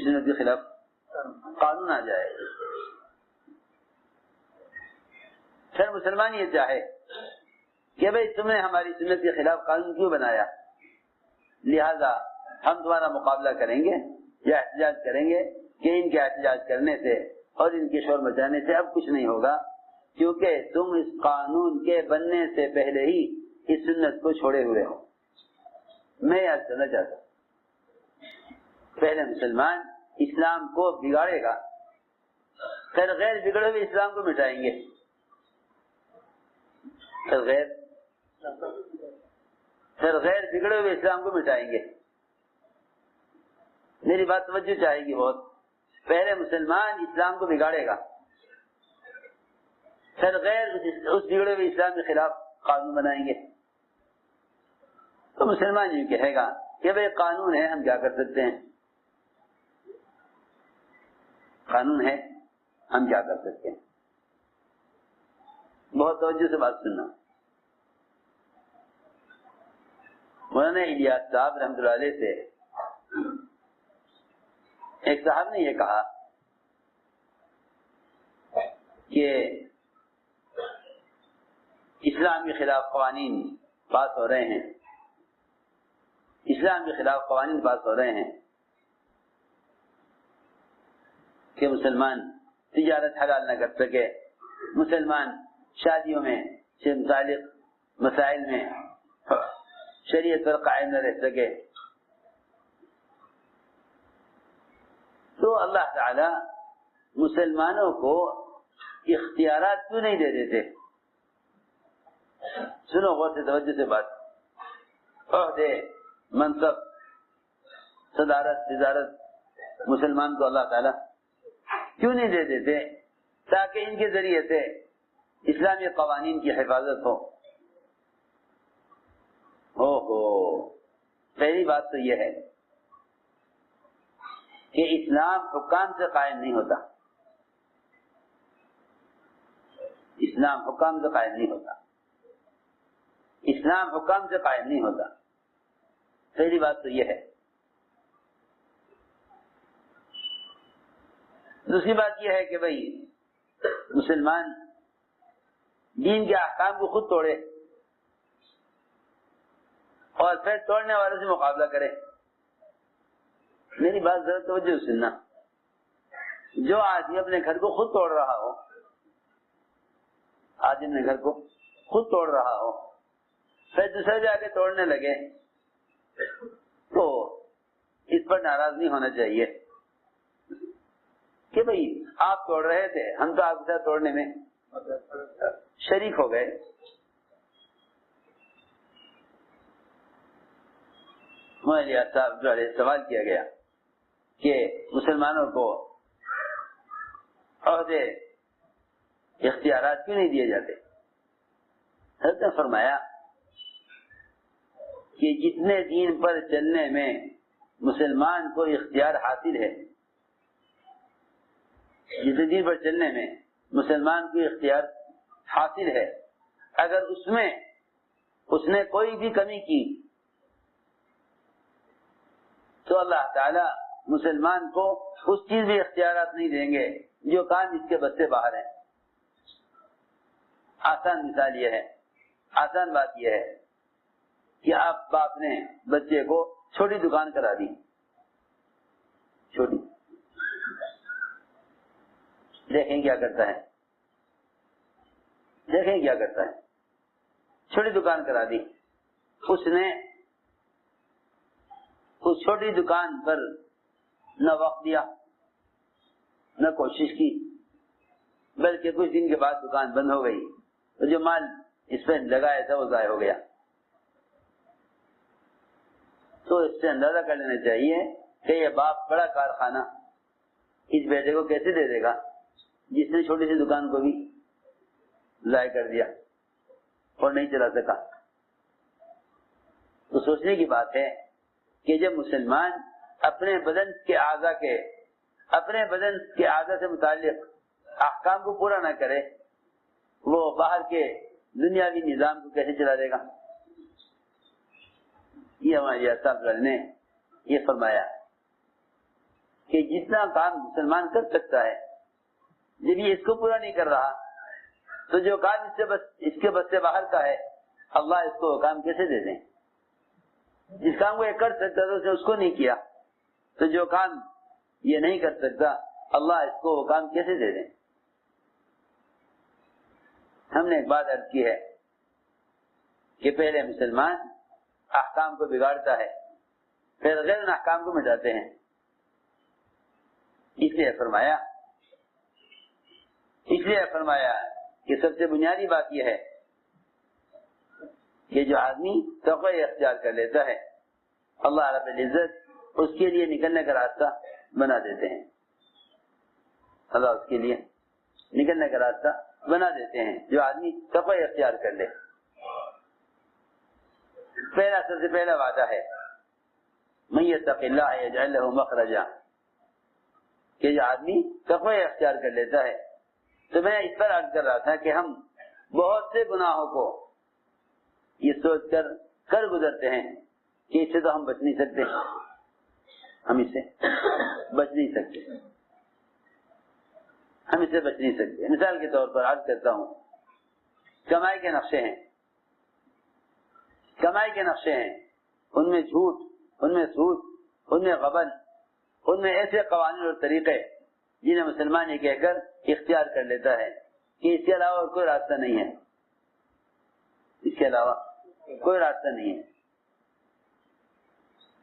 سنت کے خلاف قانون آ جائے. پھر مسلمان یہ چاہے کہ بھئی تم نے ہماری سنت کے خلاف قانون کیوں بنایا، لہذا ہم تمہارا مقابلہ کریں گے یا احتجاج کریں گے، کہ ان کے احتجاج کرنے سے اور ان کے شور مچانے سے اب کچھ نہیں ہوگا، کیونکہ تم اس قانون کے بننے سے پہلے ہی اس سنت کو چھوڑے ہوئے ہو. میں یاد کرنا چاہتا ہوں، پہلے مسلمان اسلام کو بگاڑے گا، پھر غیر بگڑے ہوئے اسلام کو مٹائیں گے، پھر غیر بگڑے ہوئے اسلام کو مٹائیں گے. میری بات توجہ چاہے گی بہت. پہلے مسلمان اسلام کو بگاڑے گا، پھر غیر اس بگڑے ہوئے اسلام کے خلاف قانون بنائیں گے. تو مسلمان یہ کہے گا کہ بھئی قانون ہے، ہم کیا کر سکتے ہیں، قانون ہے ہم کیا کر سکتے ہیں. بہت توجہ سے بات سننا. مولانا الیاس صاحب رحمۃ اللہ علیہ سے ایک صاحب نے یہ کہا کہ اسلام کے خلاف قوانین پاس ہو رہے ہیں، اسلام کے خلاف قوانین پاس ہو رہے ہیں کہ مسلمان تجارت حلال نہ کر سکے، مسلمان شادیوں میں سے متعلق مسائل میں شریعت پر قائم نہ رہ سکے. تو اللہ تعالی مسلمانوں کو اختیارات کیوں نہیں دے دیتے؟ سنو غور سے، توجہ سے بات. عہدے، منصب، صدارت، وزارت مسلمان کو اللہ تعالی کیوں نہیں دے دیتے؟ تاکہ ان کے ذریعے سے اسلامی قوانین کی حفاظت ہو. پہلی بات تو یہ ہے کہ اسلام حکام سے قائم نہیں ہوتا، اسلام حکام سے قائم نہیں ہوتا، اسلام حکام سے قائم نہیں ہوتا. پہلی بات تو یہ ہے. دوسری بات یہ ہے کہ بھئی مسلمان دین کے احکام کو خود توڑے اور پھر توڑنے والوں سے مقابلہ کرے. میری بات ذرا توجہ سننا. جو آدمی اپنے گھر کو خود توڑ رہا ہو، آدمی اپنے گھر کو خود توڑ رہا ہو، پھر دوسرے جا کے توڑنے لگے، تو اس پر ناراض نہیں ہونا چاہیے کہ بھئی آپ توڑ رہے تھے، ہم تو آپ کے ساتھ توڑنے میں شریک ہو گئے. مولانا صاحب جو سوال کیا گیا کہ مسلمانوں کو عہدے، اختیارات کیوں نہیں دیے جاتے؟ حضرت نے فرمایا کہ جتنے دین پر چلنے میں مسلمان کو اختیار حاصل ہے، جتنے دین پر چلنے میں مسلمان کو اختیار حاصل ہے، اگر اس میں اس نے کوئی بھی کمی کی تو اللہ تعالی مسلمان کو اس چیز میں اختیارات نہیں دیں گے جو کام اس کے بس سے باہر ہے. آسان مثال یہ ہے، آسان بات یہ ہے کہ آپ باپ نے بچے کو چھوٹی دکان کرا دی، چھوٹی، دیکھیں کیا کرتا ہے، دیکھیں کیا کرتا ہے. چھوٹی دکان کرا دی، اس نے اس چھوٹی دکان پر نہ وقت دیا، نہ کوشش کی، بلکہ کچھ دن کے بعد دکان بند ہو گئی، تو جو مال اس پہ لگایا تھا وہ ضائع ہو گیا. تو اس سے اندازہ کر لینا چاہیے کہ یہ باپ بڑا کارخانہ اس بیٹے کو کیسے دے دے گا جس نے چھوٹی سی دکان کو بھی ضائع کر دیا اور نہیں چلا سکا. تو سوچنے کی بات ہے کہ جب مسلمان اپنے بدن کے اعضاء سے متعلق احکام کو پورا نہ کرے، وہ باہر کے دنیاوی نظام کو کیسے چلا دے گا؟ یہ ہمارے صاحب نے یہ فرمایا کہ جتنا کام مسلمان کر سکتا ہے، جب یہ اس کو پورا نہیں کر رہا تو جو کام اس کے بس سے باہر کا ہے، اللہ اس کو وہ کام کیسے دے دیں؟ جس کام کو یہ کر سکتا تو اس کو نہیں کیا، تو جو کام یہ نہیں کر سکتا اللہ اس کو وہ کام کیسے دے دیں؟ ہم نے ایک بات عرض کی ہے کہ پہلے مسلمان احکام کو بگاڑتا ہے، پھر غیر احکام کو مٹاتے ہیں. اس لیے فرمایا کہ سب سے بنیادی بات یہ ہے کہ جو آدمی تقوی اختیار کر لیتا ہے، اللہ رب العزت اس کے لیے نکلنے کا راستہ بنا دیتے ہیں. اللہ اس کے لیے نکلنے کا راستہ بنا دیتے ہیں جو آدمی تقوی اختیار کر لے. سب سے پہلا وعدہ ہے من یتق اللہ یجعل له مخرجا، کہ جو آدمی تقوی اختیار کر لیتا ہے. تو میں اس پر عرض کر رہا تھا کہ ہم بہت سے گناہوں کو یہ سوچ کر گزرتے ہیں کہ اس سے تو ہم بچ نہیں سکتے، ہم اس سے بچ نہیں سکتے. مثال کے طور پر عرض کرتا ہوں، کمائی کے نقشے ہیں، ان میں جھوٹ، ان میں سود، ان میں غبن، ان میں ایسے قوانین اور طریقے جنہیں مسلمان یہ کہہ کر اختیار کر لیتا ہے کہ اس کے علاوہ کوئی راستہ نہیں ہے،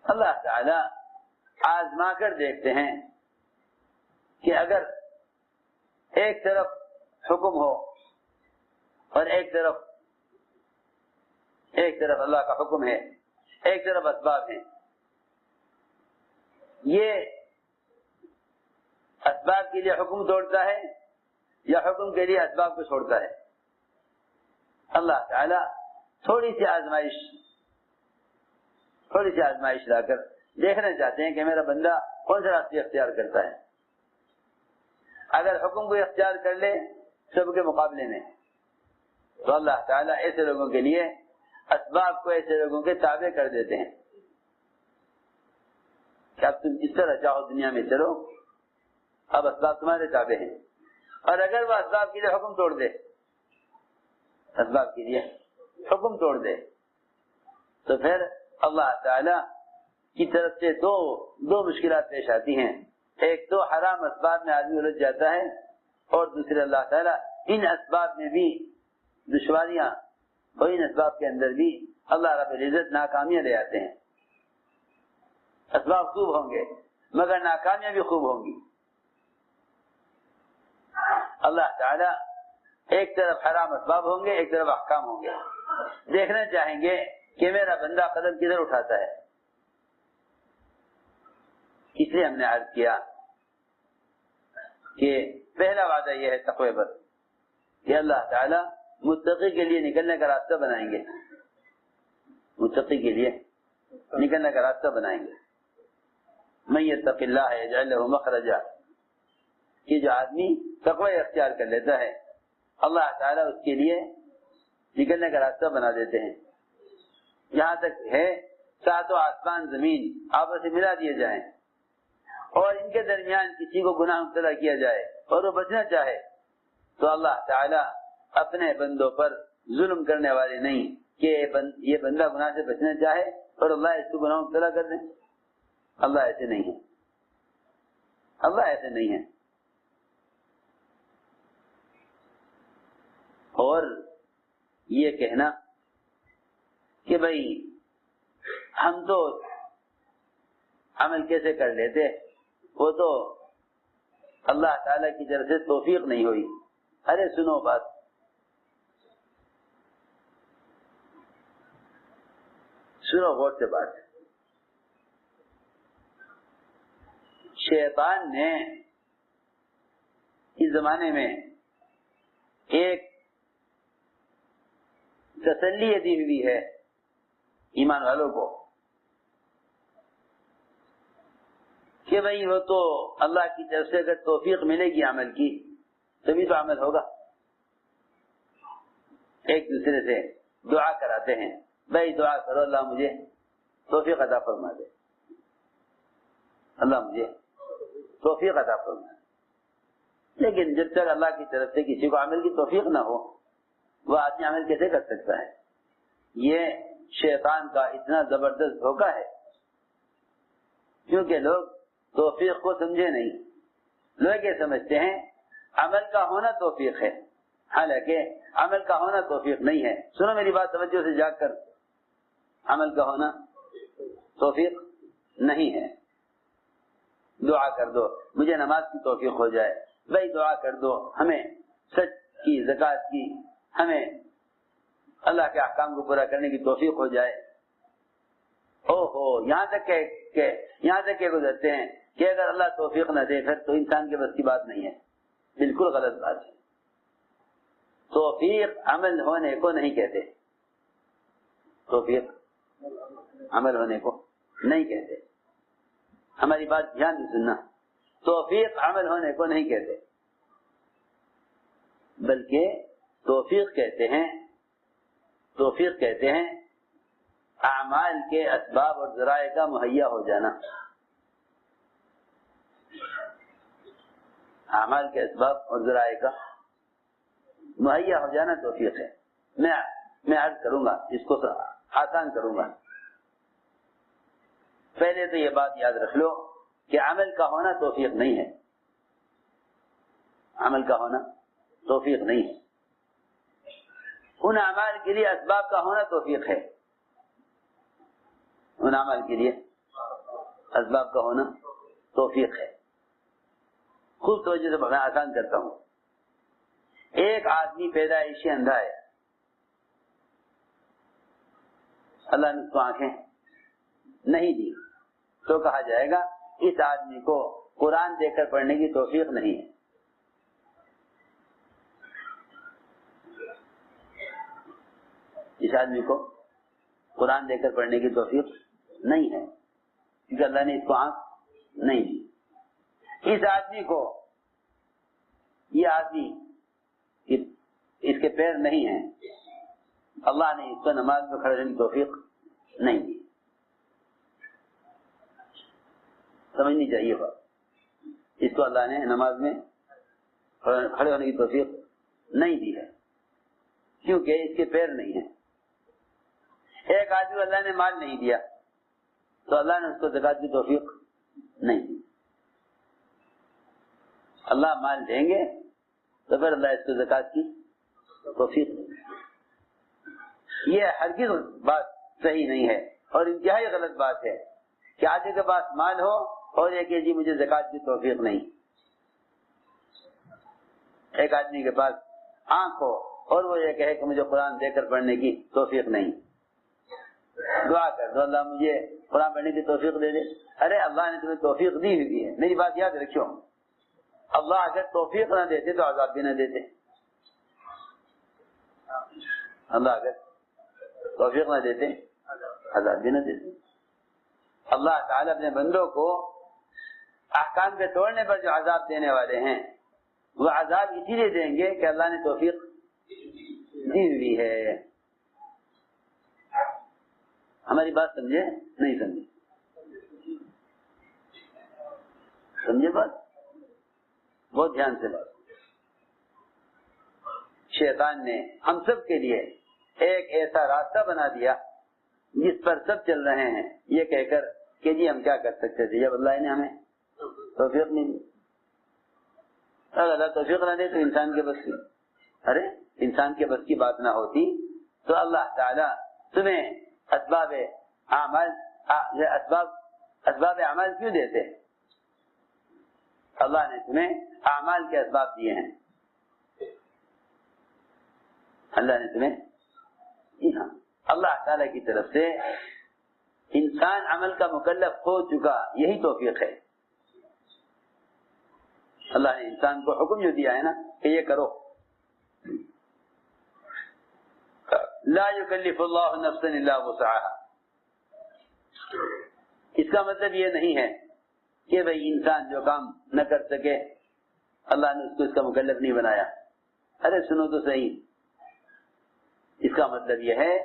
اللہ تعالی آزما کر دیکھتے ہیں کہ اگر ایک طرف حکم ہو اور ایک طرف اللہ کا حکم ہے، ایک طرف اسباب ہیں، یہ اسباب کے لیے حکم توڑتا ہے یا حکم کے لیے اسباب کو چھوڑتا ہے؟ اللہ تعالی تھوڑی سی آزمائش لا کر دیکھنا چاہتے ہیں کہ میرا بندہ کون سا راستہ اختیار کرتا ہے. اگر حکم کو اختیار کر لے سب کے مقابلے میں تو اللہ تعالیٰ ایسے لوگوں کے لیے اسباب کو ایسے لوگوں کے تابع کر دیتے ہیں کہ اب تم جس طرح چاہو دنیا میں چلو، اب اسباب تمہارے تابع ہیں. اور اگر وہ اسباب کے لیے حکم توڑ دے تو پھر اللہ تعالیٰ کی طرف سے دو مشکلات پیش آتی ہیں. ایک تو حرام اسباب میں آدمی الجھ جاتا ہے، اور دوسرے اللہ تعالیٰ ان اسباب میں بھی دشواریاں اور ان اسباب کے اندر بھی اللہ رب العزت ناکامیاں لے آتے ہیں. اسباب خوب ہوں گے مگر ناکامیاں بھی خوب ہوں گی. اللہ تعالیٰ ایک طرف حرام اسباب ہوں گے، ایک طرف احکام ہوں گے. دیکھنا چاہیں گے کہ میرا بندہ قدم کدھر اٹھاتا ہے. اس لیے ہم نے عرض کیا کہ پہلا وعدہ یہ ہے تقوی پر کہ اللہ تعالیٰ متقی کے لیے نکلنے کا راستہ بنائیں گے، من یتق اللہ یجعل له مخرجا، کہ جو آدمی تقوی اختیار کر لیتا ہے اللہ تعالیٰ اس کے لیے نکلنے کا راستہ بنا دیتے ہیں. یہاں تک ہے ساتوں آسمان زمین آپس سے ملا دیے جائیں اور ان کے درمیان کسی کو گناہ مبتلا کیا جائے اور وہ بچنا چاہے تو اللہ تعالیٰ اپنے بندوں پر ظلم کرنے والے نہیں کہ یہ بندہ گناہ سے بچنا چاہے اور اللہ اس کو گناہ مبتلا کر دیں. اللہ ایسے نہیں ہے. اور یہ کہنا کہ بھائی ہم تو عمل کیسے کر لیتے، وہ تو اللہ تعالیٰ کی طرف سے توفیق نہیں ہوئی. ارے سنو بات، سنو غور سے بات. شیطان نے اس زمانے میں ایک تسلی دی ہوئی ہے ایمان والوں کو کہ بھائی وہ تو اللہ کی طرف سے اگر توفیق ملے گی عمل کی تبھی تو عمل ہوگا. ایک دوسرے سے دعا کراتے ہیں، بھائی دعا کرو اللہ مجھے توفیق عطا فرما دے، اللہ مجھے توفیق عطا فرمائے. لیکن جب تک اللہ کی طرف سے کسی کو عمل کی توفیق نہ ہو وہ آدمی عمل کیسے کر سکتا ہے؟ یہ شیطان کا اتنا زبردست دھوکہ ہے، کیونکہ لوگ توفیق کو سمجھے نہیں. لوگ یہ سمجھتے ہیں عمل کا ہونا توفیق ہے، حالانکہ عمل کا ہونا توفیق نہیں ہے. سنو میری بات توجہ سے جاگ کر، عمل کا ہونا توفیق نہیں ہے. دعا کر دو مجھے نماز کی توفیق ہو جائے، بھائی دعا کر دو ہمیں سچ کی، زکوٰۃ کی، ہمیں اللہ کے احکام کو پورا کرنے کی توفیق ہو جائے. او ہو یہاں تک کہ گزرتے ہیں کہ اگر اللہ توفیق نہ دے پھر تو انسان کے بس کی بات نہیں ہے. بالکل غلط بات ہے. توفیق عمل ہونے کو نہیں کہتے، توفیق عمل ہونے کو نہیں کہتے. ہماری بات دھیان سے سننا، توفیق عمل ہونے کو نہیں کہتے، بلکہ توفیق کہتے ہیں اعمال کے اسباب اور ذرائع کا مہیا ہو جانا. اعمال کے اسباب اور ذرائع کا مہیا ہو جانا توفیق ہے. میں عرض کروں گا، اس کو آسان کروں گا. پہلے تو یہ بات یاد رکھ لو کہ عمل کا ہونا توفیق نہیں ہے. عمل کا ہونا توفیق نہیں ہے. ان اعمال کے لیے اسباب کا ہونا توفیق ہے. ان اعمال کے لیے اسباب کا ہونا توفیق ہے. خوب توجہ سے میں آسان کرتا ہوں. ایک آدمی پیدائشی اندھا ہے، اللہ نے اس کو آنکھیں نہیں دی، تو کہا جائے گا اس آدمی کو قرآن دے کر پڑھنے کی توفیق نہیں ہے. اس آدمی کو قرآن دے کر پڑھنے کی توفیق نہیں ہے کیونکہ اللہ نے اس کو آنکھ نہیں دی. اس آدمی کو، یہ آدمی اس کے پیر نہیں ہیں، اللہ نے اس کو نماز میں کھڑے رہنے کی توفیق نہیں دی. سمجھنی چاہیے بات. اس کو اللہ نے نماز میں کھڑے ہونے کی توفیق نہیں دی ہے کیونکہ اس کے پیر نہیں ہیں. ایک آدمی کو اللہ نے مال نہیں دیا تو اللہ نے اس کو زکوٰۃ کی توفیق نہیں دی. اللہ مال دیں گے تو پھر اللہ اس کو زکوٰۃ کی توفیق دیں گے. یہ ہرگز بات صحیح نہیں ہے اور انتہائی غلط بات ہے کہ آدمی کے پاس مال ہو اور یہ کہ جی مجھے زکوٰۃ کی توفیق نہیں. ایک آدمی کے پاس آنکھ ہو اور وہ یہ کہے کہ مجھے قرآن دے کر پڑھنے کی توفیق نہیں. دعا کر دو اللہ مجھے قرآن پڑھنے کی توفیق دے دے. ارے اللہ نے تمہیں توفیق دی ہوئی ہے. میری بات یاد رکھو، اللہ اگر توفیق نہ دیتے تو عذاب بھی نہ دیتے. اللہ اگر توفیق نہ دیتے عذاب بھی نہ دیتے. اللہ تعالیٰ اپنے بندوں کو احکام کے توڑنے پر جو عذاب دینے والے ہیں وہ عذاب اسی لیے دیں گے کہ اللہ نے توفیق دی ہوئی ہے. ہماری بات سمجھے نہیں سمجھے؟ سمجھے بات؟ بہت دھیان سے بات. شیطان نے ہم سب کے لیے ایک ایسا راستہ بنا دیا جس پر سب چل رہے ہیں یہ کہہ کر کہ جی ہم کیا کر سکتے تھے جب اللہ نے ہمیں توفیق نہیں دی. اگر اللہ توفیق نہ دے تو انسان کے بس کی، ارے انسان کے بس کی بات نہ ہوتی تو اللہ تعالیٰ تمہیں اسباب اعمال کیوں دیتے؟ اللہ نے تمہیں اعمال کے اسباب دیے ہیں. اللہ نے تمہیں، جی ہاں، اللہ تعالیٰ کی طرف سے انسان عمل کا مکلف ہو چکا، یہی توفیق ہے. اللہ نے انسان کو حکم جو دیا ہے نا کہ یہ کرو. لا یکلف اللہ نفسا الا وسعها. اس کا مطلب یہ نہیں ہے کہ بھئی انسان جو کام نہ کر سکے اللہ نے اس کو اس کا مکلف نہیں بنایا. ارے سنو تو صحیح، اس کا مطلب یہ ہے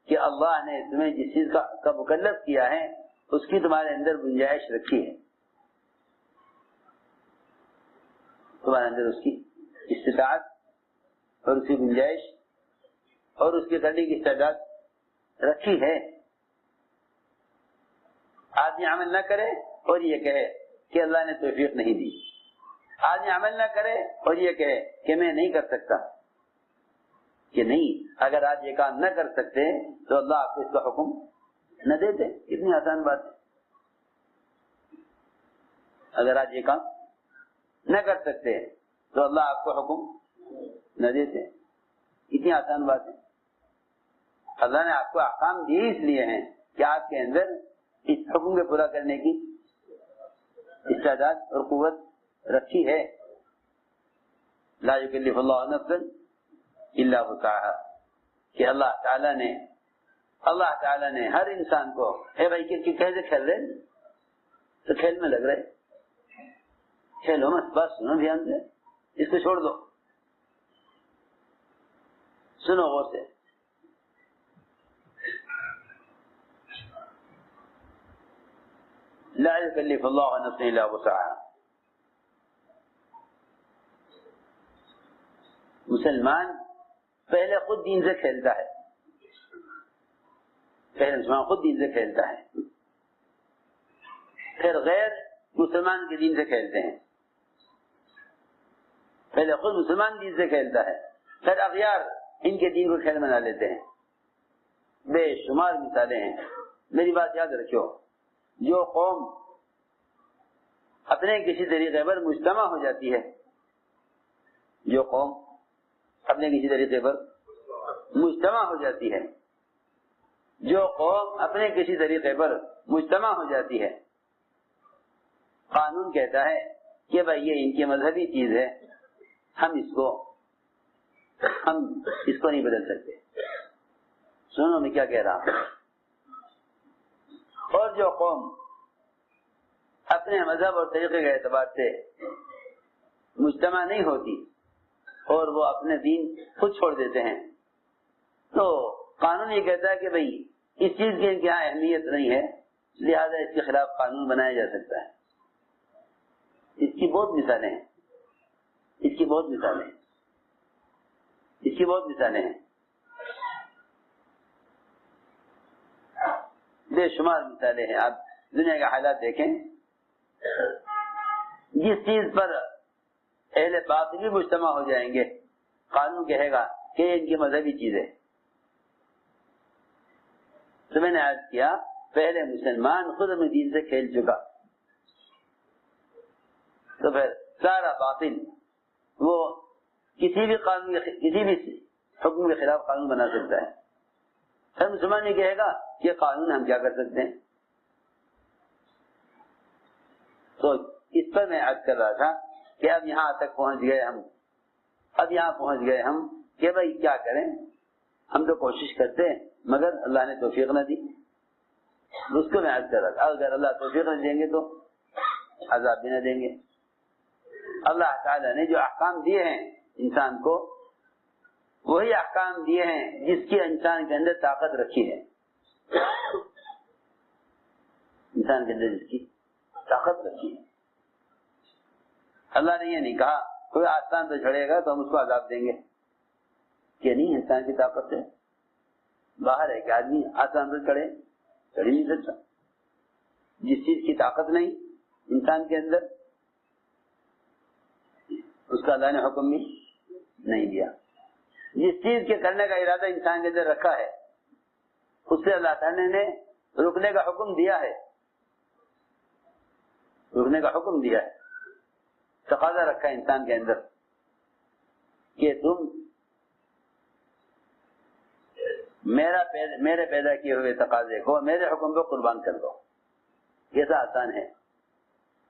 کہ اللہ نے تمہیں جس چیز کا مکلف کیا ہے اس کی تمہارے اندر گنجائش رکھی ہے. تمہارے اندر اس کی استطاعت اور اس کی گنجائش اور اس کے کرنے کی استعداد رکھی ہے. آدمی عمل نہ کرے اور یہ کہے کہ اللہ نے توفیق نہیں دی. آدمی عمل نہ کرے اور یہ کہے کہ میں نہیں کر سکتا. کہ نہیں، اگر آج یہ کام نہ کر سکتے تو اللہ آپ کو اس کا حکم نہ دیتے. کتنی آسان بات ہے. اگر آج یہ کام نہ کر سکتے تو اللہ آپ کو حکم نہ دیتے. اتنی آسان بات ہے. اللہ نے آپ کو احکام دیے اس لیے ہیں کہ آپ کے اندر اس حکم کے پورا کرنے کی استعداد اور قوت رکھی ہے. لا یکلف اللہ نفسا الا وسعها. کہ اللہ تعالیٰ نے ہر انسان کو، اے بھائی کیسے کھیل رہے تو کھیل میں لگ رہے، کھیلو مت، بس سنو دھیان سے، اس کو چھوڑ دو، سنو غور سے. لا يكلف الله نفسا الا وسعها. مسلمان پہلے خود دین سے کھیلتا ہے، پہلے مسلمان خود دین سے کھیلتا ہے، پھر غیر مسلمان کے دین سے کھیلتے ہیں. پہلے خود مسلمان دین سے کھیلتا ہے، پھر اغیار ان کے دین کو کھیل بنا لیتے ہیں. بے شمار مثالیں ہیں. میری بات یاد رکھو، جو قوم اپنے کسی طریقے پر مجتمع ہو جاتی ہے، جو قوم اپنے کسی طریقے پر مجتمع ہو جاتی ہے، جو قوم اپنے کسی طریقے پر مجتمع ہو جاتی ہے، قانون کہتا ہے کہ بھائی یہ ان کی مذہبی چیز ہے، ہم اس کو نہیں بدل سکتے. سنو میں کیا کہہ رہا ہوں. اور جو قوم اپنے مذہب اور طریقے کے اعتبار سے مجتمع نہیں ہوتی اور وہ اپنے دین خود چھوڑ دیتے ہیں، تو قانون یہ کہتا ہے کہ بھئی اس چیز کی ان کے یہاں اہمیت نہیں ہے، لہذا اس کے خلاف قانون بنایا جا سکتا ہے. اس کی بہت مثالیں ہیں، اس کی بہت مثالیں ہیں، بے شمار مثالیں ہیں. آپ دنیا کے حالات دیکھیں، جس چیز پر اہل باطل بھی مجتمع ہو جائیں گے، قانون کہے گا کہ یہ ان کی مذہبی چیز ہے. تو میں نے عرض کیا پہلے مسلمان خود اپنے دین سے کھیل چکا، تو پھر سارا باطل وہ کسی بھی حکم کے خلاف قانون بنا سکتا ہے. ہر مسلمان یہ کہے گا کہ قانون ہم کیا کر سکتے ہیں. تو اس پر میں عرض کر رہا تھا کہ اب یہاں تک پہنچ گئے ہم کہ بھائی کیا کریں. ہم تو کوشش کرتے ہیں مگر اللہ نے توفیق نہ دی. اس کو میں عرض کر رہا تھا اگر اللہ توفیق نہ دیں گے تو عذاب بھی نہ دیں گے. اللہ تعالیٰ نے جو احکام دیے ہیں انسان کو، وہی احکام دیے ہیں جس کی انسان کے اندر طاقت رکھی ہے. انسان کے اندر جس کی طاقت رکھی ہے. اللہ نے یہ نہیں کہا کوئی آسان پہ چڑھے گا تو ہم اس کو عذاب دیں گے، کہ نہیں انسان کی طاقت ہے. باہر ہے کہ آدمی آسان پہ چڑھ ہی نہیں سکتا. جس چیز کی طاقت نہیں انسان کے اندر، اس کا اللہ نے حکم بھی نہیں دیا. جس چیز کے کرنے کا ارادہ انسان کے اندر رکھا ہے، اس سے اللہ تعالیٰ نے رکنے کا حکم دیا ہے. رکنے کا حکم دیا ہے، تقاضا رکھا ہے انسان کے اندر کہ تم میرے پیدا کیے ہوئے تقاضے کو میرے حکم پہ قربان کر دو. کیسا آسان ہے.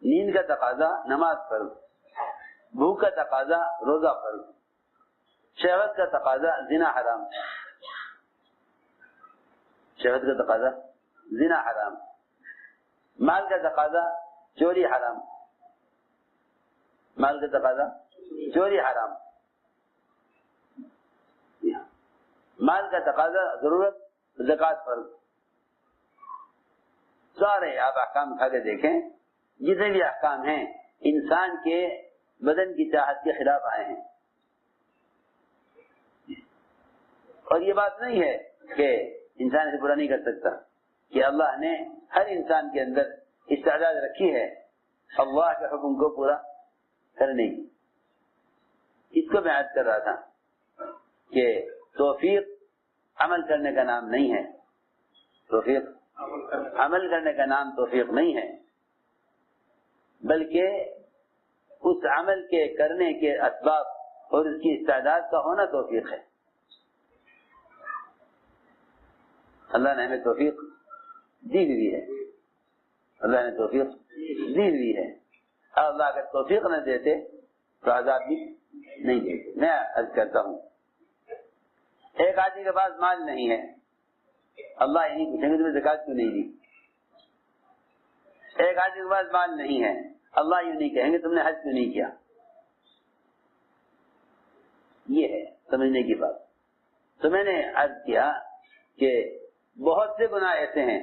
نیند کا تقاضا نماز فرض، بھوک کا تقاضا روزہ فرض، شہوت کا تقاضا زنا حرام، شہوت کا تقاضا زنا حرام، مال کا تقاضا چوری حرام، مال کا تقاضا چوری حرام، مال کا تقاضا ضرورت زکوٰۃ فرض. سارے آپ احکام اٹھا کے دیکھیں، جتنے بھی احکام ہیں انسان کے بدن کی چاہت کے خلاف آئے ہیں. اور یہ بات نہیں ہے کہ انسان اسے برا نہیں کر سکتا کہ اللہ نے ہر انسان کے اندر استعداد رکھی ہے اللہ کے حکم کو پورا کرنے کی. اس کو میں عرض کر رہا تھا کہ توفیق عمل کرنے کا نام نہیں ہے. توفیق عمل کرنے کا نام توفیق نہیں ہے، بلکہ اس عمل کے کرنے کے اسباب اور اس کی استعداد کا ہونا توفیق ہے. اللہ نے ہمیں توفیق دی ہوئی ہے، اللہ نے توفیق دی ہوئی ہے. اللہ اگر توفیق نہ دیتے تو عذاب بھی نہیں دیتے. میں عرض کرتا ہوں ایک آدمی کے پاس مال نہیں ہے، اللہ یہ نہیں پوچھیں گے تمہیں زکات کیوں نہیں دی. ایک آدمی کے پاس مال نہیں ہے، اللہ یہ نہیں کہیں گے تم نے حج کیوں نہیں کیا. یہ ہے سمجھنے کی بات. تو میں نے عرض کیا کہ بہت سے گناہ ایسے ہیں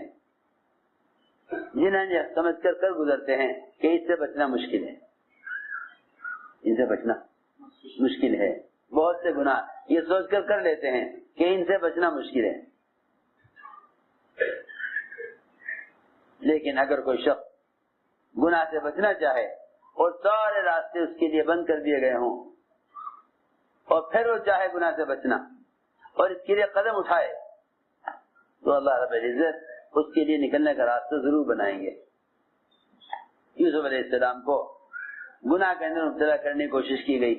جنہیں سمجھ کر گزرتے ہیں کہ اس سے بچنا مشکل ہے، ان سے بچنا مشکل ہے. بہت سے گناہ یہ سوچ کر لیتے ہیں کہ ان سے بچنا مشکل ہے. لیکن اگر کوئی شخص گناہ سے بچنا چاہے اور سارے راستے اس کے لیے بند کر دیے گئے ہوں اور پھر وہ چاہے گناہ سے بچنا اور اس کے لیے قدم اٹھائے تو اللہ رب العزت اس کے لیے نکلنے کا راستہ ضرور بنائیں گے. یوسف علیہ السلام کو گناہ کے اندر مبتلا کرنے کی کوشش کی گئی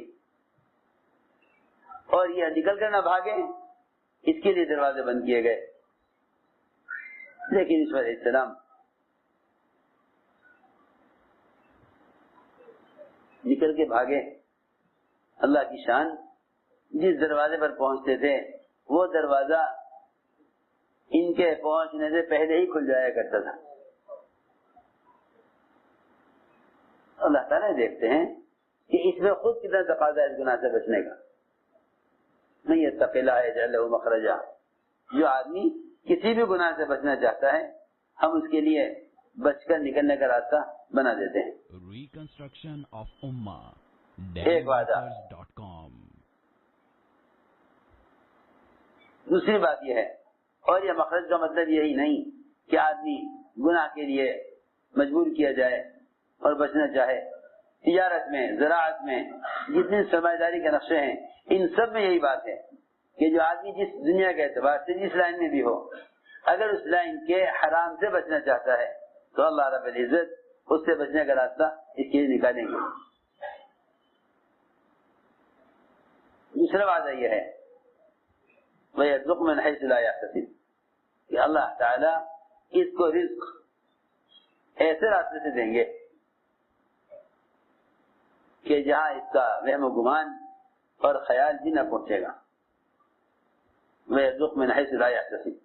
اور یہ نکل کر نہ بھاگے اس کے لیے دروازے بند کیے گئے. لیکن یوسف علیہ السلام نکل کے بھاگے. اللہ کی شان، جس دروازے پر پہنچتے تھے وہ دروازہ ان کے پہنچنے سے پہلے ہی کھل جایا کرتا تھا. اللہ تعالیٰ دیکھتے ہیں کہ اس میں خود کتنا تقاضا ہے اس گناہ سے بچنے کا. نہیں یتق اللہ یجعل لہ مخرجا. جو آدمی کسی بھی گناہ سے بچنا چاہتا ہے ہم اس کے لیے بچ کر نکلنے کا راستہ بنا دیتے ہیں. ریکنسٹرکشن آف امہ ایک وعدہ. دوسری بات یہ ہے، اور یہ مخرج کا مطلب یہی نہیں کہ آدمی گناہ کے لیے مجبور کیا جائے اور بچنا چاہے. تجارت میں، زراعت میں جتنی سرمایہ داری کے نقشے ہیں ان سب میں یہی بات ہے کہ جو آدمی جس دنیا کے اعتبار سے جس لائن میں بھی ہو اگر اس لائن کے حرام سے بچنا چاہتا ہے تو اللہ رب العزت اس سے بچنے کا راستہ اس کے لیے نکالیں گے. دوسرا وعدہ یہ ہے وَيَرْزُقْهُ مِنْ حَيْثُ لَا يَحْتَسِبُ کہ اللہ تعالیٰ اس کو رزق ایسے راستے سے دیں گے کہ جہاں اس کا وہم و گمان اور خیال بھی نہ پہنچے گا. وَيَرْزُقْهُ مِنْ حَيْثُ لَا يَحْتَسِبُ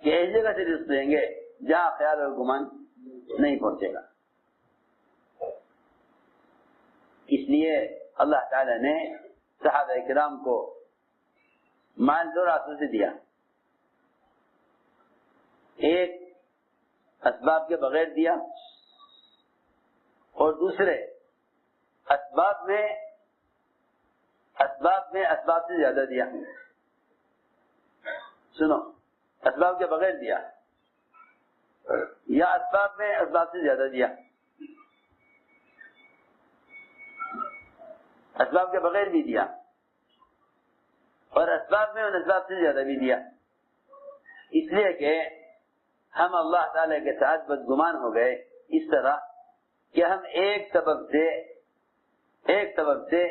کہ ایسی جگہ سے رزق دیں گے جہاں خیال اور گمان نہیں پہنچے گا. اس لیے اللہ تعالیٰ نے صحابہ کرام کو مال دو راستوں سے دیا. ایک اسباب کے بغیر دیا اور دوسرے اسباب میں اسباب سے زیادہ دیا. سنو، اسباب کے بغیر دیا یا اسباب میں اسباب سے زیادہ دیا. اسباب کے بغیر بھی دیا اور اسباب میں ان اسباب سے زیادہ بھی دیا. اس لیے کہ ہم اللہ تعالی کے ساتھ بدگمان ہو گئے اس طرح کہ ہم ایک سبب سے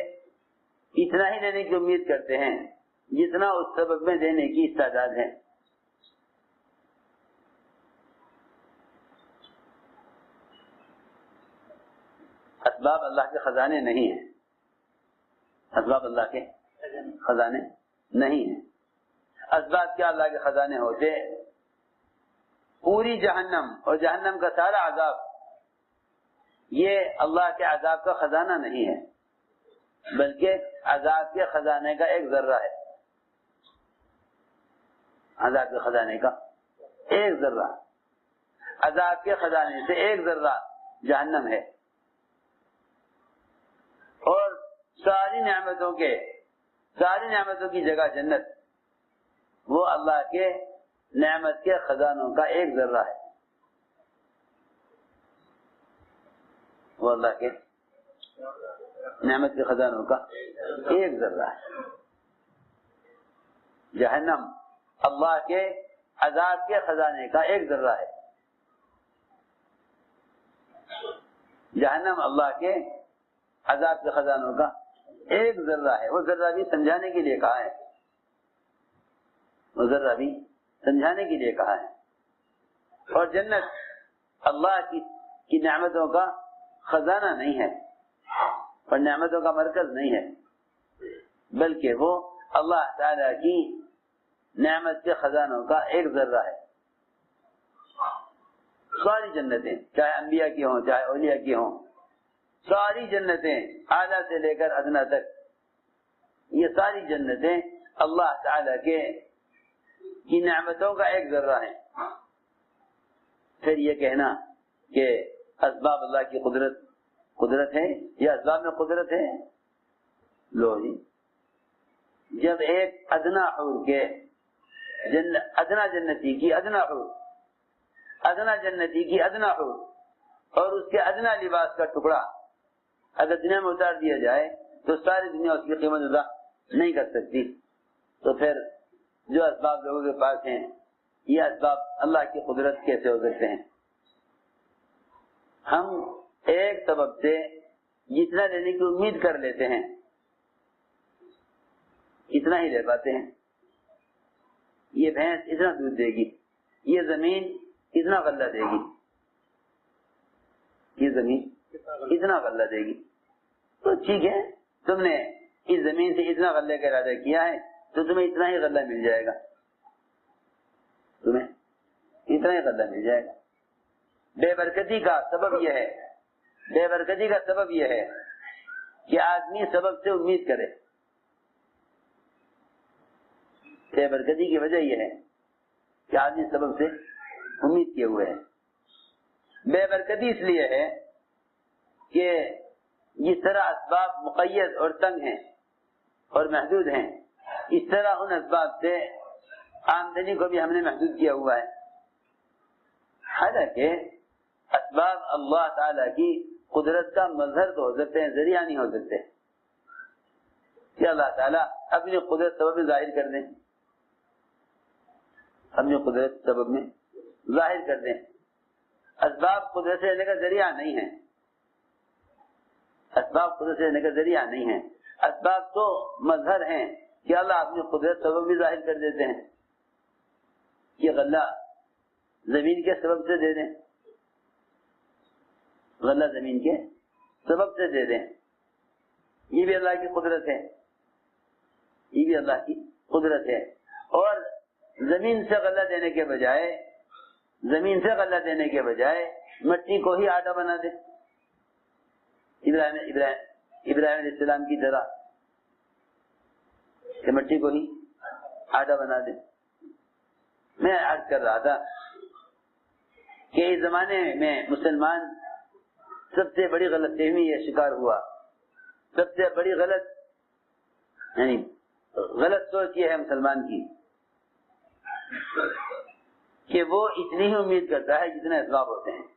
اتنا ہی لینے کی امید کرتے ہیں جتنا اس سبب میں دینے کی استعداد ہے. اسباب اللہ کے خزانے نہیں ہیں. اسباب اللہ کے خزانے نہیں ہیں. اسباب کیا اللہ کے خزانے ہوتے؟ پوری جہنم اور جہنم کا سارا عذاب یہ اللہ کے عذاب کا خزانہ نہیں ہے بلکہ عذاب کے خزانے کا ایک ذرہ ہے. عذاب کے خزانے کا ایک ذرہ، عذاب کے خزانے سے ایک ذرہ جہنم ہے. ساری نعمتوں کی جگہ جنت، وہ اللہ کے نعمت کے خزانوں کا ایک ذرہ ہے، وہ اللہ کے نعمت کے خزانوں کا ایک ذرہ ہے۔ جہنم اللہ کے عذاب کے خزانے کا ایک ذرہ ہے، جہنم اللہ کے عذاب کے خزانوں کا ایک ذرہ ہے۔ وہ ذرہ بھی سمجھانے کے لیے کہا ہے، وہ ذرہ بھی سمجھانے کے لیے کہا ہے۔ اور جنت اللہ کی نعمتوں کا خزانہ نہیں ہے اور نعمتوں کا مرکز نہیں ہے، بلکہ وہ اللہ تعالی کی نعمت کے خزانوں کا ایک ذرہ ہے۔ ساری جنتیں چاہے انبیاء کی ہوں چاہے اولیاء کی ہوں، ساری جنتیں اعلیٰ سے لے کر ادنا تک، یہ ساری جنتیں اللہ تعالی کی نعمتوں کا ایک ذرہ ہیں۔ پھر یہ کہنا کہ اسباب اللہ کی قدرت ہے یا اسباب میں قدرت ہے، لو جی، جب ایک ادنا حور کے ادنا جنتی کی ادنا حور اور اس کے ادنا لباس کا ٹکڑا اگر دنیا میں اتار دیا جائے تو ساری دنیا اس کی قیمت ادا نہیں کر سکتی۔ تو پھر جو اسباب لوگوں کے پاس ہیں، یہ اسباب اللہ کی قدرت کیسے ہو سکتے ہیں؟ ہم ایک سبب سے جتنا لینے کی امید کر لیتے ہیں اتنا ہی لے پاتے ہیں۔ یہ بھینس اتنا دودھ دے گی، یہ زمین اتنا غلہ دے گی، یہ زمین اتنا غلہ دے گی، تو ٹھیک ہے، تم نے اس زمین سے اتنا غلے کا ارادہ کیا ہے تو تمہیں اتنا ہی غلہ مل جائے گا، تمہیں اتنا ہی غلہ مل جائے گا۔ بے برکتی کا سبب یہ ہے کہ آدمی سبب سے امید کرے۔ بے برکتی کی وجہ یہ ہے کہ آدمی سبب سے امید کیے ہوئے ہے۔ بے برکتی اس لیے ہے کہ جس طرح اسباب مقید اور تنگ ہیں اور محدود ہیں، اس طرح ان اسباب سے آمدنی کو بھی ہم نے محدود کیا ہوا ہے۔ حالانکہ اسباب اللہ تعالی کی قدرت کا مظہر تو ہو سکتے ہیں، ذریعہ نہیں ہو سکتے کہ اللہ تعالیٰ اپنی قدرت سبب میں ظاہر کر دیں، اپنی قدرت سبب میں ظاہر کر دیں۔ اسباب قدرت سے لینے کا ذریعہ نہیں ہے، اسباب قدرت سے لینے کا ذریعہ نہیں ہے، اسباب تو مظہر ہیں کہ اللہ اپنی قدرت سبب بھی ظاہر کر دیتے ہیں۔ یہ غلہ زمین کے سبب سے دے دیں، غلہ زمین کے سبب سے دے دیں، یہ بھی اللہ کی قدرت ہے، یہ بھی اللہ کی قدرت ہے۔ اور زمین سے غلہ دینے کے بجائے مٹی کو ہی آٹا بنا دے، ابراہیم علیہ السلام کی طرح کہ مٹی کو ہی آٹا بنا دے۔ میں عرض کر رہا تھا کہ اس زمانے میں مسلمان سب سے بڑی غلط فہمی یہ شکار ہوا، سب سے بڑی غلط سوچ یہ ہے مسلمان کی کہ وہ اتنی ہی امید کرتا ہے جتنے اسباب ہوتے ہیں۔